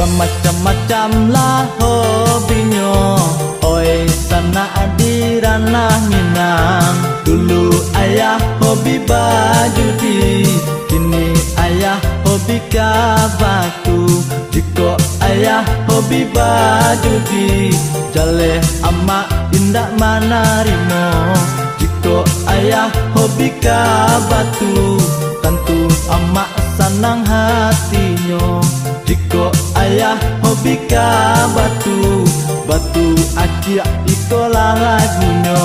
Bermacam-macam lah hobinya, oi sana di ranah Minang. Dulu ayah hobi bajudi, kini ayah hobi kabatu. Jika ayah hobi bajudi, jaleh amak indak manarimo. Jika ayah hobi kabatu, tentu amak senang hatinya. Jika ayah hobi kabatu, batu akiak ikolah lagunya.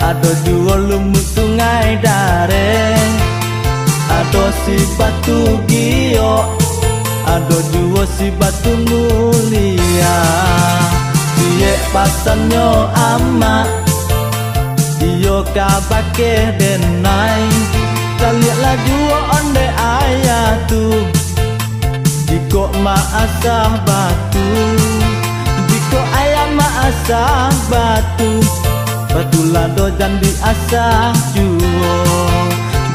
Ado dua lumut sungai Dareng, ado si batu giok, ado dua si batu mulia. Siye pasanyo amak, iyo kabake denai. Kaliaklah dua onde ayah tu, jiko maasah batu, jiko ayah maasah batu. Batu lado jandi asah juo,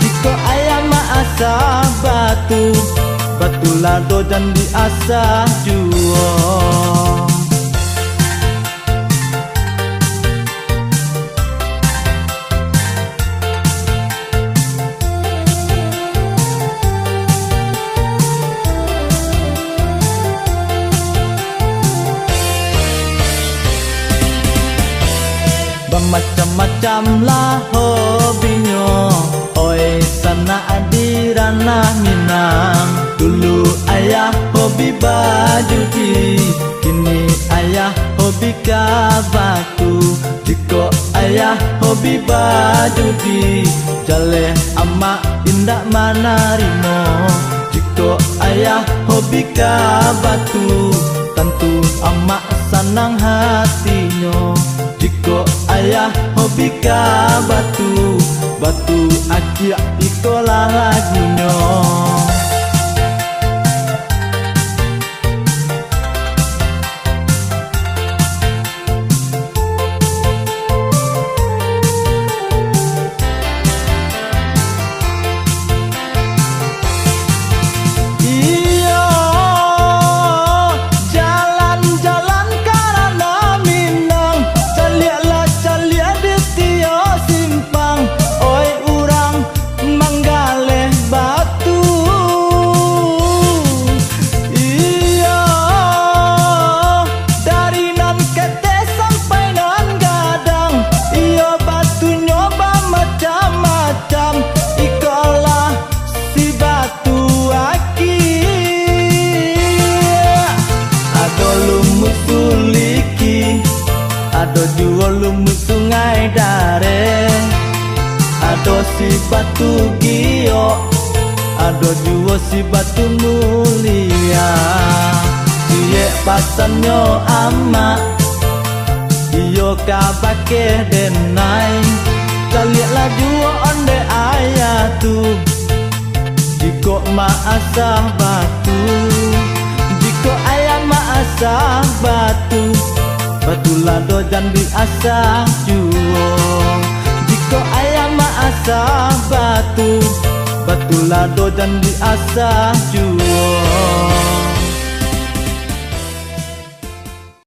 jika ayam asah batu. Batu lado jandi asah juo. Bermacam-macam lah hobinya, oi sana di ranah Minang. Dulu ayah hobi bajudi, kini ayah hobi kabatu. Jika ayah hobi bajudi, jaleh amak indak manarimo. Jika ayah hobi kabatu, tentu amak senang hatinya. Jika ayah hobi kabatu, batu akiak ikolah lagunya. Ado dua lumut sungai Dareng, ado si batu giok, ado dua si batu mulia. Siye pasanyo amak, iyo kabake denai. Kaliaklah dua onde ayah tu, jiko maasah batu, jiko ayah maasah batu. Batu lado jandi asah juo, jika ayam asah batu. Batu lado jandi asah juo.